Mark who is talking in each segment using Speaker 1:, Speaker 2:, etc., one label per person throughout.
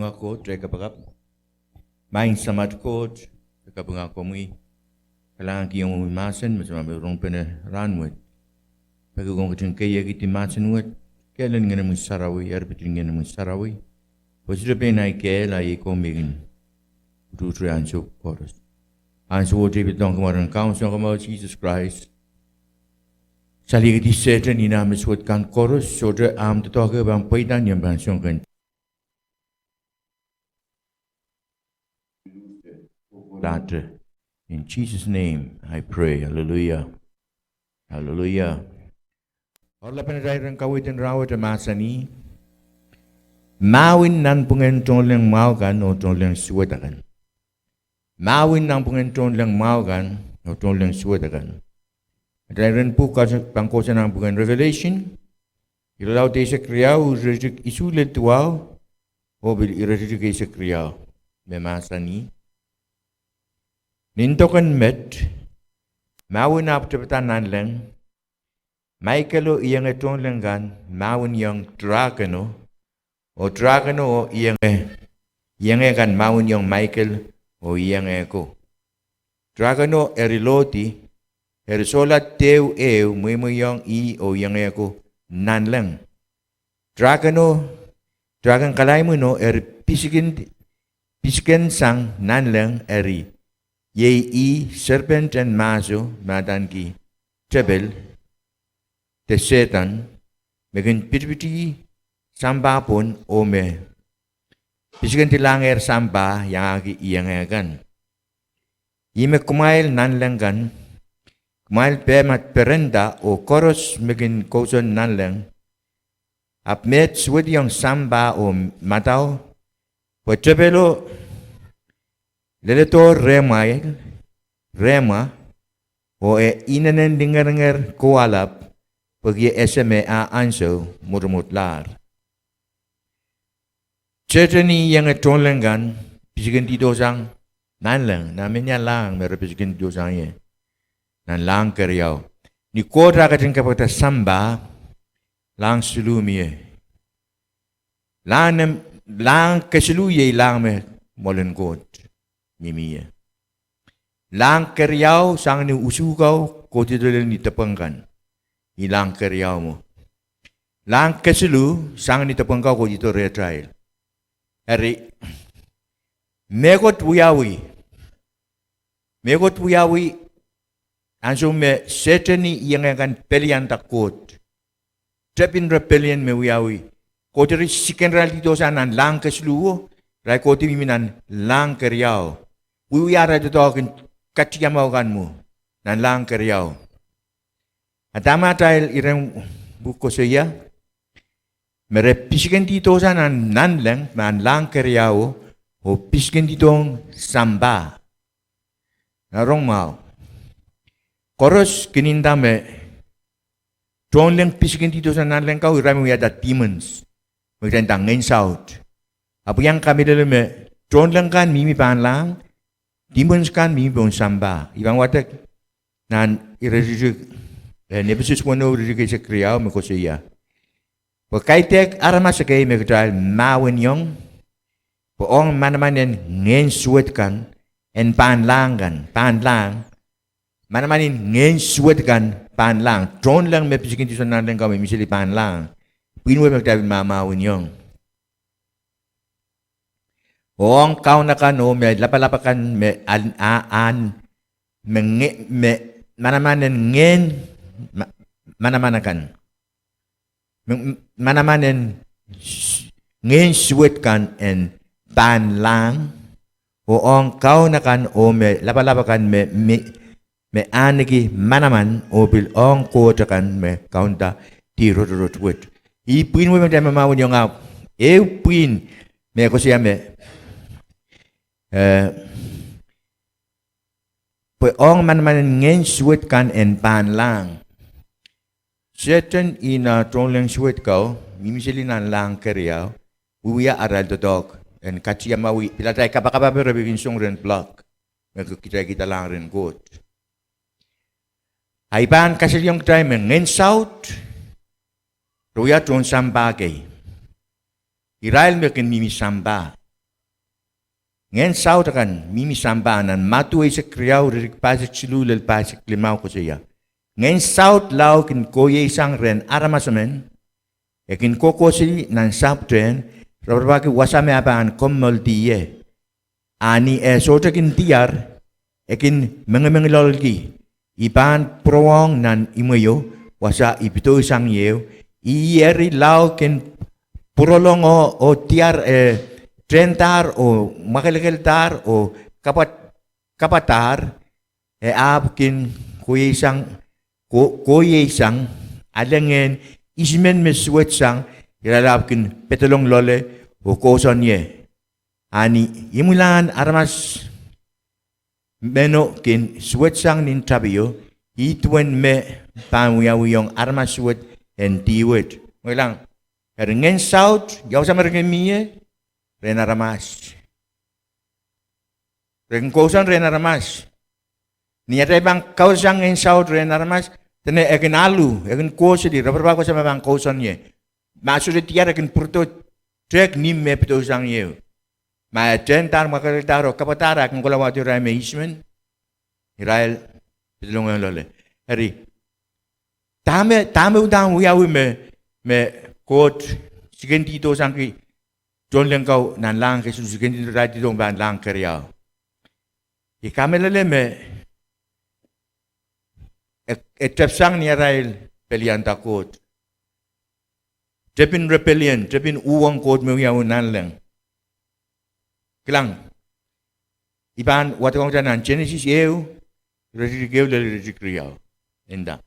Speaker 1: bunga ko, treka pagap. Main samat ko, treka bunga ko mui. Kalangan ki yung umasan, macam apa orang pernah ranwet. Pagi kong kacang kaya kita masan wet. Kailan nga namun sarawi, arbitin nga namun sarawi. Pasir pa na kaya ay ko megin. Tutre ansyo chorus. Ansyo wo tibi tong kamaran council kamaw Jesus Christ. Sali kita setan ni nama Suwedkan chorus. Sodra am tetoke bang paidan yang bansong kan. Later. In Jesus' name, I pray. Hallelujah. Hallelujah. Orla penadairan kawitan rawat masa ni. Mahwin nan Pwungen Tohnleng Mwahukan o Tohnleng Suwedkan. Mahwin nan Pwungen Tohnleng Mwahukan o Tohnleng Suwedkan. Penadairan po pangkosa ng Pwungen Revelation. Ilalaw tayo sa kriyaw, isulit tuwaw, o bil iradidik kayo sa kriyaw. May masa ni. Nintokan met, Mahwin na patanan lang, Michael o iyang Tohnleng kan, Mahwin yung Dragano, o Dragano o iyang kan, Mahwin yung Michael o iyang ko. Dragano eriloti, erisolat teu muy yung i o iyang ko, nan lang. Dragano, dragan kalay mo no, pisikin sang nan lang eri. Ye serpent and maso, madan ki, tebel, te setan, megin pitipiti, samba pun ome. Pisikan tilanger samba yang agi iyangagan. Ime kumail nanlangan, kumail pemat perenda o koros megin koson nanlang. Apmet swed yang samba o mataw, po tebelo, leleto rema, o inanen dengar kualap, pagi SMA anso murmutlar. Certainly yang Tohnleng kan, pisikan di dosang, nanlang, namanya lang, meron pisikan di dosangnya. Nan lang keryaw. Ni kota kating kapata samba, lang sulumiye. Lang kesuluye lang me molen kot. Mimiya. Lang keryaw sang ni usugaw ko titulang ni tapangkan. Ilang keryaw mo. Lang kesulu sang ni tapangkaw ko dito retrial. Eri megot wiyawi. Megot wiyawi anso me seteni yang akan pelian takut. Trapin rebellion me wiyawi. Ko tiri sikenral dito sanan lang kesulu. Rai ko timi minan lang keryaw. Uyara itu akan kaciyamakan mu nan lang keryaw. Atama tail ireng buku saya merepisikan dito sa nan lang keryaw o piskan ditong samba. Narong mau. Koros kinindame Tohnleng pisikan dito sa nan lang kau irami ada demons. Magdandang ngayon south. Apa yang kami dalam Tohnleng kan mimi panlang demons kan mimi bon samba. Ibang watak nan iradidik nebesus mono iradidik sa kriyaw me ko siya. Pakaitek arama sa kay me kadal Mahwin yung poong manamanin ngayon Suwedkan en panlang manamanin ngayon Suwedkan panlang Tohnleng me pisikin tiso nan lang kami misili panlang pinwe me kadal Mahwin yung Oong kau nakan o me lapalapakan me me manamanen ngen manamanakan manamanen ngen Suwedkan en panlang oong kau nakan o me lapalapakan me anigi manaman o bil ong kotakan me kaunta ti rotwet ipin mo me Mahwin yung aw pin me ko siya me Pwungen man ngayon Suwedkan en panlang. Certain ina Tohnleng Suwedkaw, mimisilinang lang keryaw, uwiya aral dodok, en kachiyamawi, pilatay kapakapa pero bibinsong rin block. Kita lang rin good. Aipan kasi yung time ngayon south, ruya tron samba kay. Irail mo kin mimi samba. Ngen sautakan mimi sambanan matu isa kriyaw rik pasik silulal pasik limaw ko siya. Ngen saut lau kin koye isang ren aramasamen. Ekin kokosi nan saptren rabaki wasame apan kommol diye. Ani sotakin tiar ekin mengemengilolgi. Iban prowong nan imayo wasa ipito isang yew. Iyeri lau kin purolong o tiar trentar o makilakiltar o kapatar abkin kuya isang alangen ismen meswetsang ilalapkin petalong lole o koson ye ani imulan armas meno kin swetsang nin tabiyo itwen me pamuyawiyong armas swet en diwet ngalang ringen south yaw sa maringen miye rena ramas. Ren kosan rena ramas. Niya bang kausang en saud rena ramas. Tene ekin alu, ekin kosa di rabar ko sa bang kosan ye. Masuk di tiar ekin purto trek nim me pito sang ye. Ma tentar makalitaro kapatara ekin kulawati rame ismen. Israel pitulungan lole. Hari tame udang uyawi me kot sigen dito sang ki Tohnleng kau nan lang ke susukin di rati dong ban lang kerja. Kami lele me etapsang ni Israel pelian takut. Tepin rebellion, tepin uang kot me yang nan lang. Kelang. Iban waktu kau jalan Genesis eu, rezeki eu lele rezeki kerja. Enda.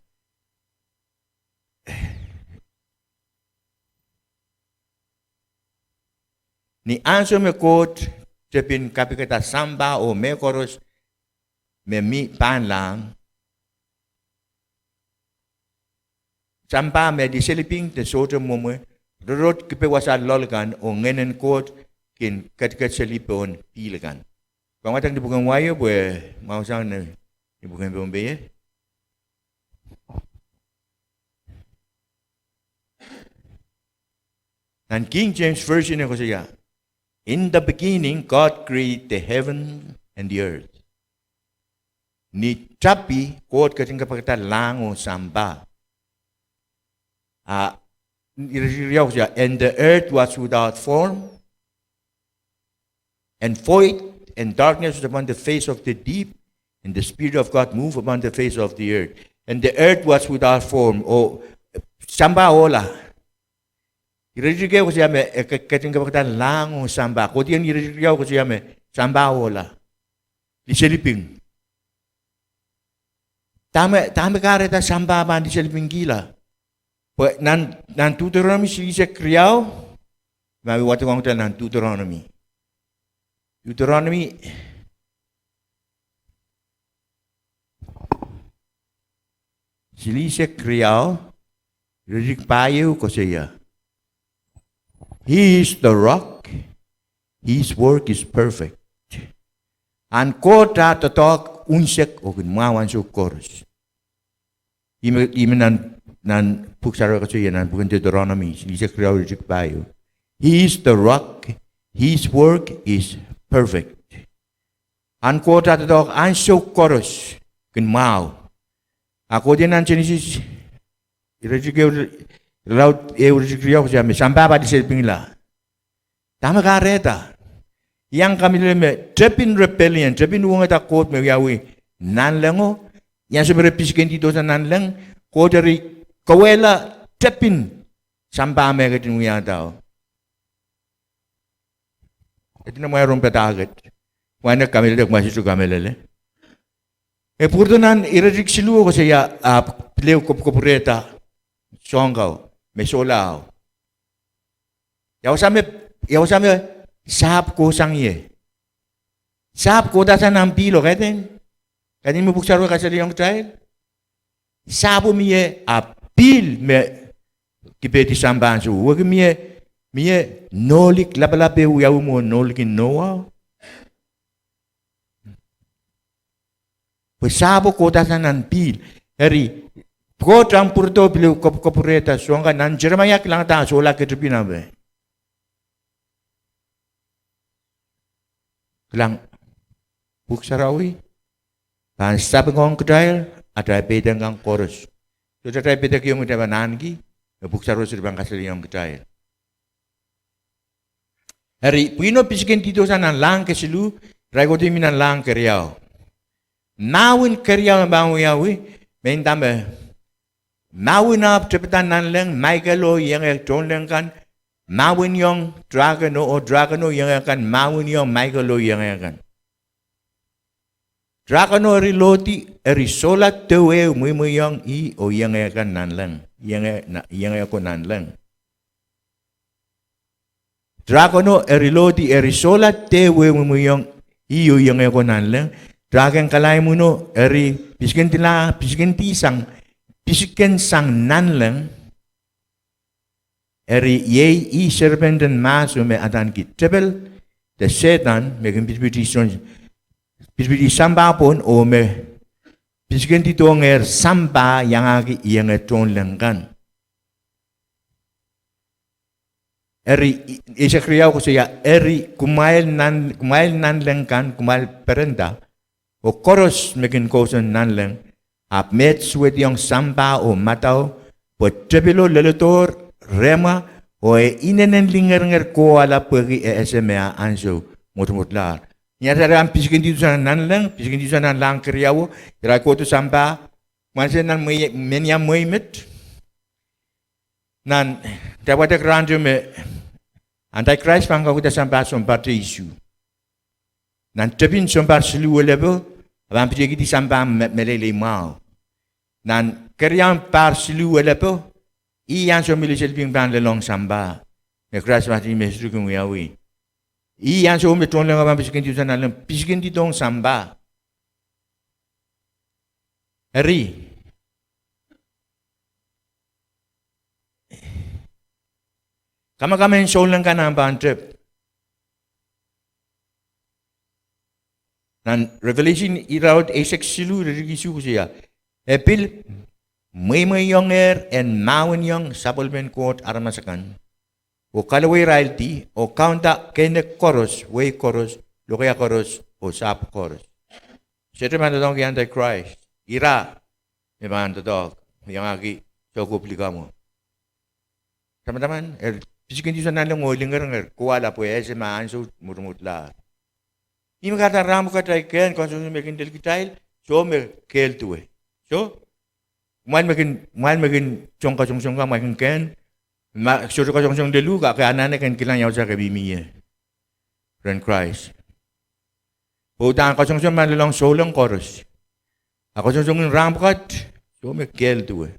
Speaker 1: Ni answer me kot tepin kapikata samba o me koros me mi pan lang. Samba me di seliping te soto momo rorot kipe wasal lolgan o ngenen kot kin kat selipon pilegan. Pangatang di bukan wayo bue mau sang ne di bukan bombe. Dan King James version ko siya. In the beginning, God created the heaven and the earth. Ni tapi, God kasing kapagkata lango samba. And the earth was without form, and void, and darkness was upon the face of the deep, and the Spirit of God moved upon the face of the earth. And the earth was without form. O samba ola. Irejigay ko siya me kating kapagkatan lang o samba. Kodi ang irejigay ko siya me samba wala. Di seliping. Tama kareta samba man di seliping gila. Pwede nan Deuteronomy siya kriyaw. Mawi watu kong tal nan Deuteronomy. Deuteronomy siya kriyaw. Irejig payo ko siya. He is the rock. His work is perfect. An kota totok unsek o Mwahukan so chorus. Iman nan puksara kasi yan nan bukan Deuteronomy. Siya kriyaw rijik payo. He is the rock. His work is perfect. An kota totok unsek chorus kin Mwahu. Ako din nan Genesis rijik laut kriyaw siya me samba pa di seliping la. Tama kareta. Yang kami leme tepin rebellion, tepin uang eta kot me yawi nanlengo. Yang sebenarnya pisken dito sa nanleng ko dari kawela tepin samba me katin uya tao. Ito na mayroong petaget. Wana kami lele masih su kami lele. Purto nan irejik siluo ko siya pleo kopureta songgaw. May solao. Yaw sa me sahap ko sang ye. Sahap ko dasan ng pilo katin. Katin mo buksaro ka sa liyong child. Sahap mo miye apil me kipeti sambahan so. Huwag miye nolik lapalape uyaw mo nolikin noa. Pues sahap ko dasan ng pil. Heri, ko trampur to pilu kopureta suanga nan Jeremiah kilang ta sola ke tripina be. kelang buksarawi, pan sabi ngong kedail, ada bedang kang chorus. Sudah ada bedang yung ada nangi, buksarawi sudah bang kasih yung kedail. Hari puino pisikin tito sana lang kesilu, rago di minan lang keriau. Nawin keriau bang uyawi, main tambah. Mahwin up cepetan nanleng, Michael o yang Tohnleng kan, Mahwin yung dragon o yang akan Mahwin yung Michael o yang akan. Dragon o riloti risolat tewe mu yang I o yang akan nanleng, yang ako nanleng. Dragon o riloti risolat tewe mu yang I o yang ako nanleng. Dragon kalay mo no piskin tisang Pisiken sang nanleng, ye I serpenten masu me adan ki tebel, de setan me pispiti samba pun o me pisiken titong samba yang agi yang Tohnleng kan. Isa kriyaw ko siya, kumail nanleng kan, kumail perenda, o koros me koson nanleng, ap met suwed yung samba o mataw, po tebelo leletor, rema, o inenen linger ko ala pagi SMA anso, mutumutlar. Nyata ang pisikin dito sa nanlang, pisikin dito sa nanlang kriyawo, ira ko to samba, mansa nan menya moimet, nan, dapat ranjo me, anti-Christ pangka ko ta samba sombar te isu. Nan tebin sombar silu lebo, abang pergi di samba melele mau. Nan kerjaan par silu lepo, iyan so milih selping ban lelong samba. Nekras mati mesru kung yawi. Iyan so Tohnleng abang pisikin di sana lem pisikin di tong samba. Eri. Kama solang kan ambang trip. Dan Revelation iraut esek silu dari kisu siya. Phillip may yonger and Mahwin yung supplement court aramasakan. O kalaway royalty o kaunta kene chorus, way chorus, lokaya chorus o sap chorus. Siyempre man tatong kaya anti-Christ. Ira, may man tatong yung agi so kuplika mo. Sama-taman, pisikin di sana lang o linger kuwala po SMA anso murumutla. Ima kata ramu kata ikan konsumsi makin delkitail, so me kel tuwe. So, mal makin congka makin ken, suruh kosong delu kak anak kan kilang yaw sa kabimiye. Friend Christ. Putang kosong malilong solong chorus. Ako kosong ramu kat, so me kel tuwe.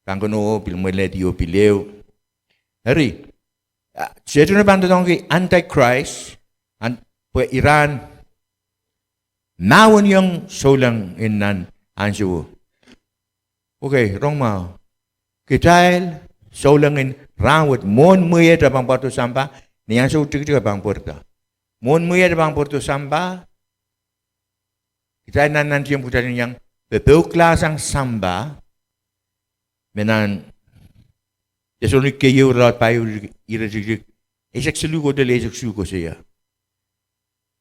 Speaker 1: Kangkono pilmeledio pileu. Hari, siya na bando tong anti-Christ. Iran, nawon yung solang inan anso. Okay, wrong mau. Kitail solang in rawat mon muye bang porto samba ni anso tik bang porta. Mon muye bang porto samba. Kitail nan yung putarin yang bebuklasang samba menan desoni kayo rat payo irajik. Isek sulugo dele isek sugo siya.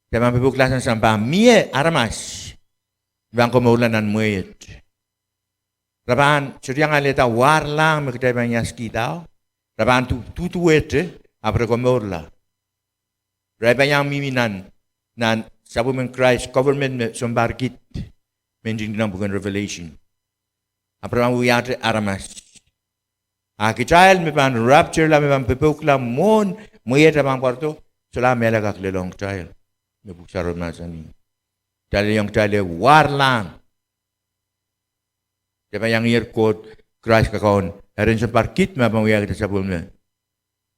Speaker 1: Dalam bebuklasan sampai mie aramas, bang kemulanan muet. Raban ceriang aleta warlang mereka banyak skitau. Raban tu ete apa kemula. Raban yang miminan nan sabu men Christ government sombar kit menjing dinam bukan revelation. Apa yang uyat aramas. Akicail me ban rapture la me ban bebukla mon muet bang porto selam melagak lelong child. Nabuksaron masa ni. Dali yang dali warlang. Diba yang year code Christ kakon. Harin sa parkit mabangwaya kita sa bulme.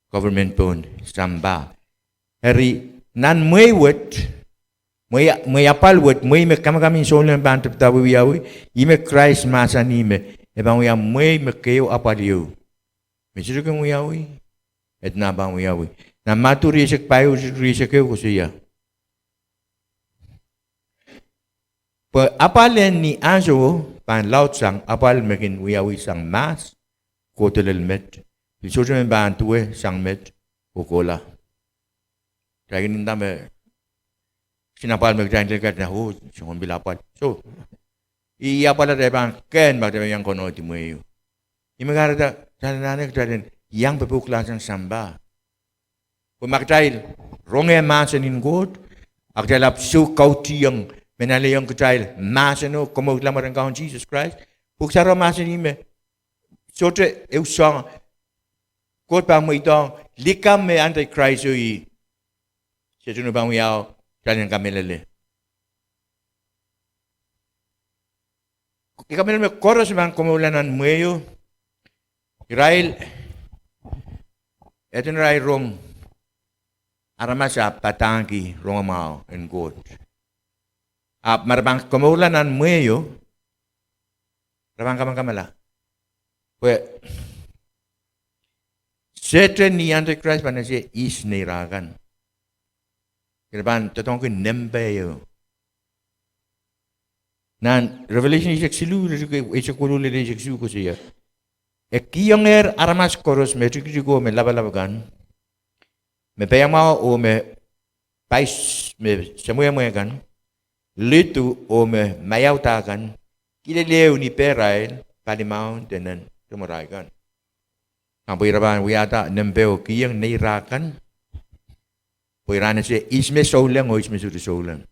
Speaker 1: Government pun samba. Hari nan muewet. Muyapalwet. Muy me kami solen bantap tabu yawi. Ime Christ masa ni me. Ebangwaya muy me kayo apaliyo. Mesiro kang muyawi. Et nabang muyawi. Na maturi isek payo isek kayo kusiya. Apalen ni anso pan laut sang apal makin wiawi sang mas kotelel met bisojo men ban tuwe sang met kokola. Kaya nindame sinapal magdahan dekat na ho, siyong bilapat. So, iya pala bang ken ba yang kono ti mo iyo. Imagara sana nanek dan yang bebuklasang samba. Pumaktail, ronge masanin god, akdalap su kauti yang menali yang ketail masano como lamaran kaun Jesus Christ. Buksara masanin me, sote eusang, god bang mo itong likam me anti-Christ ui. Siya tuno bang uyaw, kalian kami lele. Kami me koros bang kumulanan mo iyo. Israel, ito na rin rong aramasa patangi rongamaw and God. Marabang kumulanan mo iyo, rabang kamala. Well, Satan ni Antichrist pa na siya isniragan. Kiraban, tatong ko nembe iyo. Nan, Revelation isyak silu, isyak kululi isyak silu ko siya. Kiyonger aramas koros me tukiko me labalabagan me payama o me pais me semuamuagan litu o me mayautagan kileleu ni perail palimau tenan tumaragan ampuiraban wiata nembeo kiyang neirakan puirana se isme souleng o isme sudu souleng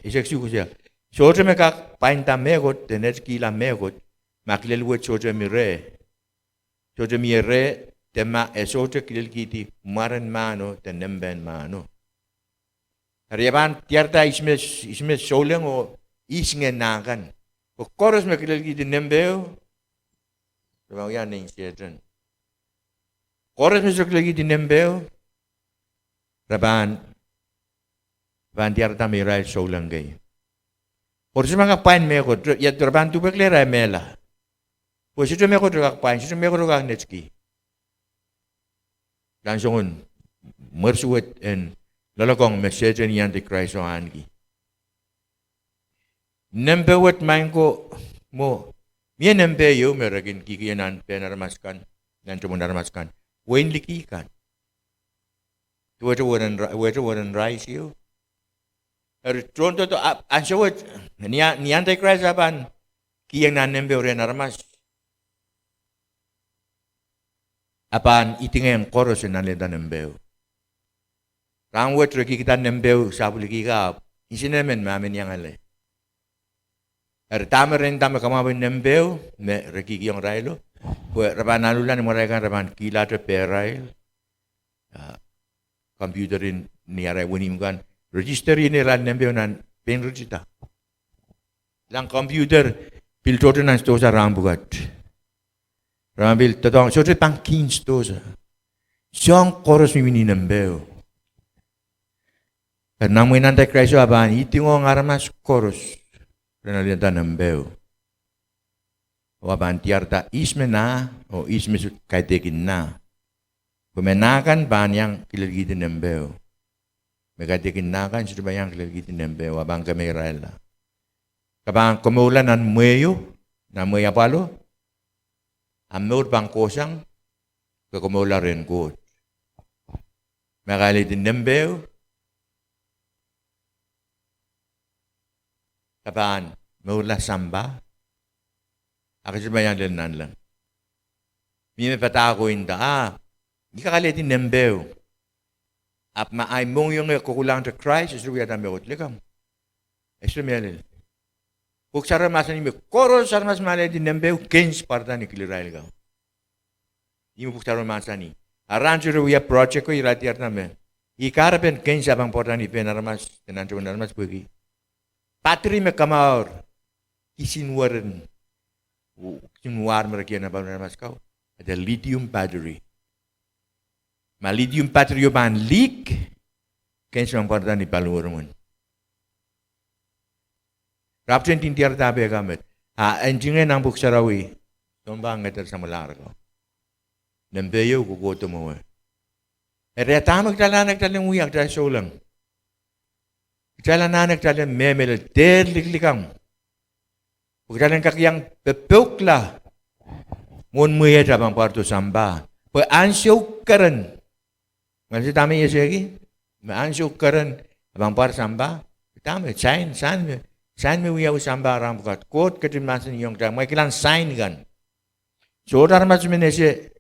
Speaker 1: iseksu kusia sote me kak painta megot tenet kila megot makilel wet sote mire tema sote kilel kiti maran mano tenemben mano Riaban tiarta isme solen o isnge nagan o koros me kilel kiti nembeo Rabang yan ning siedren koros me so kilel kiti nembeo Raban tiarta mira solen gay Por si mga pain me ko ya raban tu beklera mela Pues ito may ko dragak pain, ito may ko dragak netski. Langsung mersuet en lalakong message ni Antichrist o angi. Nembewet main ko mo, miye nembeyo meragin kikiyanan penaramaskan, nanto mo naramaskan, wen likikan. Tuwete waran rice yo. Tronto to ansawet ni Antichrist apan kiyang nan nembeyo rin naramas. Apan itingay koros na nalita nembeo. Rangwet reki kita nembeo sabuli kika isinemen mamin yang ale. Tama rin tama kamawin nembeo me reki kiyong railo. Kwe raban nalulan mo rakan raban kila to perail. Computerin ni aray winim kan register ini ran nembeo nan pen register. Lang computer piltoto nan sto sa rambugat. Rambil tatong sote pang 15 dosa. Siyang koros mi nembeo. Namun nanti Kristo aban itingong aramas koros. Renalita nembeo. O aban tiarta isme na o isme kaitekin na. Kumenakan ban yang kilaligitin nembeo. Megkaitekin na kan sudah bayang kilaligitin nembeo abang kami Israel. Kapang kumulan ng mueyo na mueya palo. Amur bang kosang kakumula rin good. Makalitin nembeo. Kapaan, mula samba. Ako siya bayang linan lang. May patako inda. Di ka kalitin nembeo. At maay mong yung kukulang to Christ, isuruya na may utlikam. Isuruya nila. Kung saramasan niyo, koros sarmas malay din nembeo, 15 parta ni kilirail ka. Di mo saramasan ni. Aran suruya project ko, iratiar namin. Ikarapen 15 abang parta ni penaramas, tenancho penaramas pugi. Patri me kamaur, kisinwaran. Kisinwar mereka na penaramas kau. Ada lithium battery. Ma lithium battery yo ban leak, 15 abang parta ni paluwaran. Rapchen tintiar tabi gamit. Enjingin ang buksarawi. Tumbang ngeter sa malargo. Nembeyo kukuto mo. Reta magdala uyak dahil solang. Magdala nagdala memel der liklikam. Magdala kakiyang pepukla. Ngun muya tabang parto samba. Pag ansyo karan. Mansi tami yasi lagi? Maansyo karan. abang par samba, tama sign me wiyaw samba ram bukat kot ketim nasin yung ta mai kilang sign gan. So dar mas menese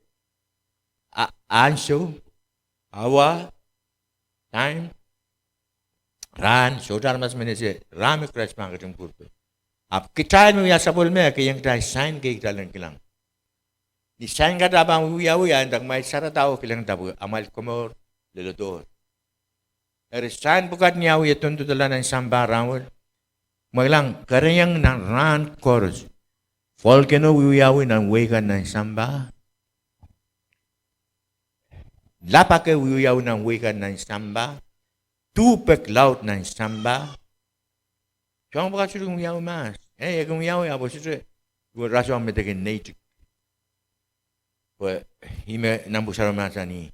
Speaker 1: ansho awa time ran so dar mas menese ram crash pang ketim kurpe. Ab kita me ya sabol me ke yang ta sign ke dalang kilang. Ni sign kata abang wiyaw ya ndak mai sara tahu kilang tabu amal komor lelotor. Sign bukat niyaw ya tuntu dalan samba rawol. Maglang karayang ng ran chorus. Volcano wiyawi ng wekan ng samba. Lapake wiyawi ng wekan ng samba. Tupek laut ng samba. Siya ang baka sulit wiyawi mas. Kung wiyawi abo sulit. Gua raso ang metakin native. Hime nambusaro masa ni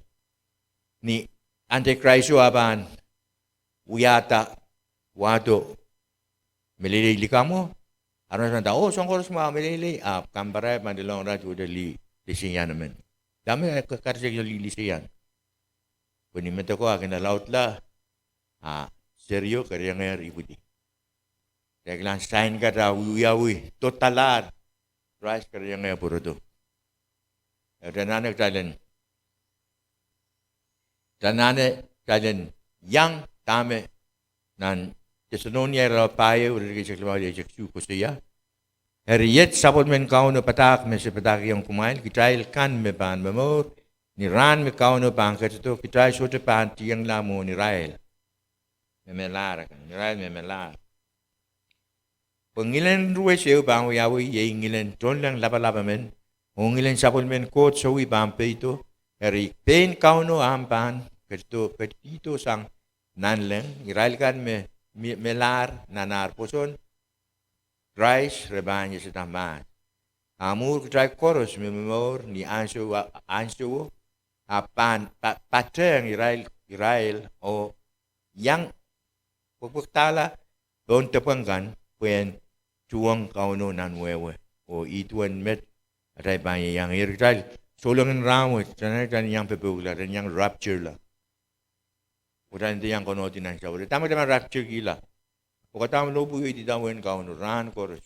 Speaker 1: Antikristo aban uyata wado melili kamu harus nanti songkor semua melili kambarai mandilong raju dari lisian men dami kerja jadi lisian puni menteko akan laut lah serio kerja ngair ibu di reglan sign kata wiyawi totalar rise kerja ngair puru tu dan anak kalian yang tame nan Tesalonia ra paye uri ke seklwa de jeksu ko siya. Heriet sabot men kauno patak me se patak yang kumail kitail kan me ban memor ni ran me kauno bangket to kitai sote pan tiang lamu ni rael. Memelar kan ni rael memelar. Pengilen ruwe seu bang yawi ye ngilen Tohnleng laba men. Ongilen sabot men kot sowi bampe itu heri pen kauno ampan keto petito sang nanleng Israel kan melar nanar poson rice rebanya setambat amur kutrai koros memor ni ansu apan pateng Israel o yang pupuktala don tepengkan pen cuang kauno nan wewe o ituan met atai banyak yang Israel solongan ramu dan yang pepugla dan yang rapture lah. Udah yang kono tinan siapa? Tamu rapture gila. Pokok tamu lobu itu tamu yang kau ran korus.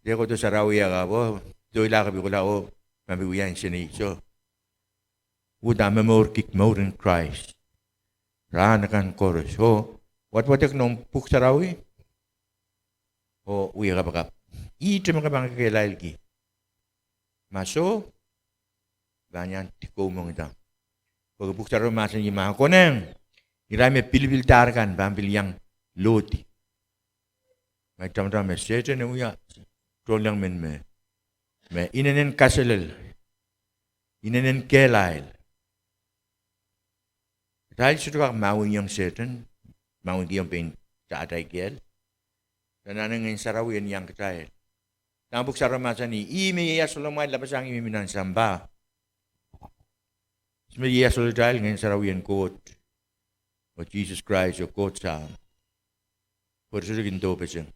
Speaker 1: Dia kau tu sarawi aga bo. Doi lah kabi kula o kami uyan sini so. Udah memor kik more in Christ. Ran akan korus. Oh, what ek nom puk sarawi? Oh, uya kapakap. Itu makabang kekelail ki. Masuk. Banyak tikumong ita. Pag buksaro masan yung mga koneng, iray may pilipiltar kan, bampil yang loti. May tamta may sete na uya, Tohnleng men may inanen kasalil, inanen kelail. Dahil sudah Mahwin yung seten, Mahwin yung pin sa atay kel, dan anang yung sarawin yang ketail. Nang buksaro masan ni, may yasulomay labasang iminan samba. Sebenarnya solidal dengan sarawian kot, o Jesus Christ o kot sa, persudah ginto peseng.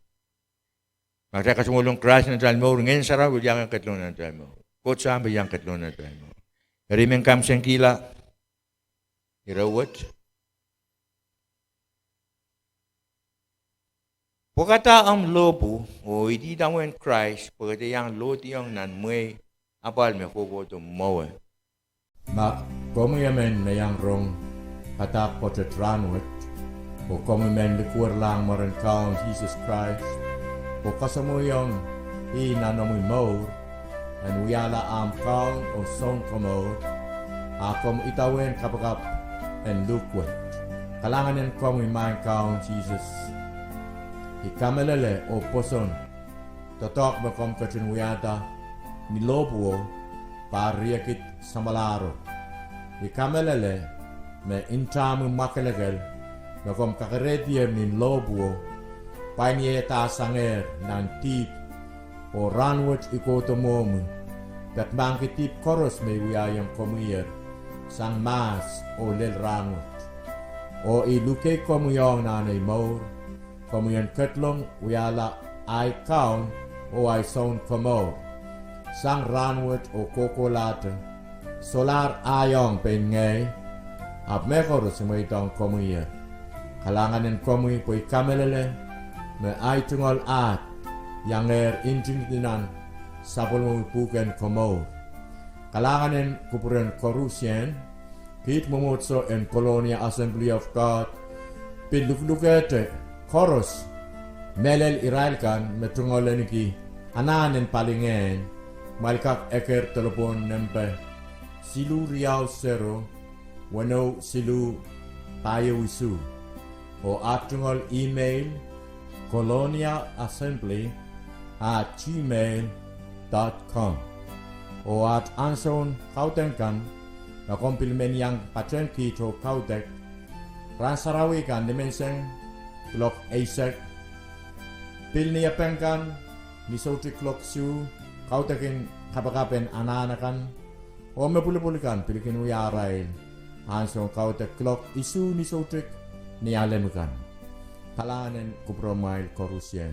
Speaker 1: Maka kasumulong Christ na dal mo, ngayon sarawi yang katlon na dal mo, kot sa yang katlon na dal mo. Rimeng kam sengkila, irawat. Pagkata ang lobo o hindi dawen Christ, pagkata yang loti yang nanmay, apal me kogo to moe. Ma komuyamen na yang rong patak potet ranwet o komuyamen likur lang maran kaon Jesus Christ o kasamuyong inanamoy mo and uyala am kaon o song komod akom itawen kapagap and lukwet kalanganin komuyaman kaon Jesus ikamelele o poson totok bakom kachin uyata nilobuo pariakit samalaro. Ikamelele me intamu makelegal na kom kakaretier min lobuo panye ta sanger nan tip o ranwat ikoto momu dat mangki tip koros me uyayang komuyer sang mas o lel ranwat o iluke komuyong nanay maur komuyan ketlong uyala ay kaun o ay son komor sang ranwat o kokolata solar ayong pengay ap mekor semai tong komuya kalanganen komui poi kamelele me ai tungol at yang injing dinan sabol mo puken komo kalanganen kupuren korusien kit momotso en Colonia Assembly of God piluflukete koros melel irailkan metungol ki ananen palingen malkak eker telepon nempe silu riau sero wano silu tayo isu o atungol email coloniaassembly@gmail.com o at anson kautenkan na kompilmen yang patren kito kautek ransarawi kan dimenseng klok eisek pilni apengkan misauti klok su kautekin kapakapen ananakan o mepuli-pulikan pilikin uyarai anson kautek klok isu nisautik nialemukan kalanganen kupromail korusien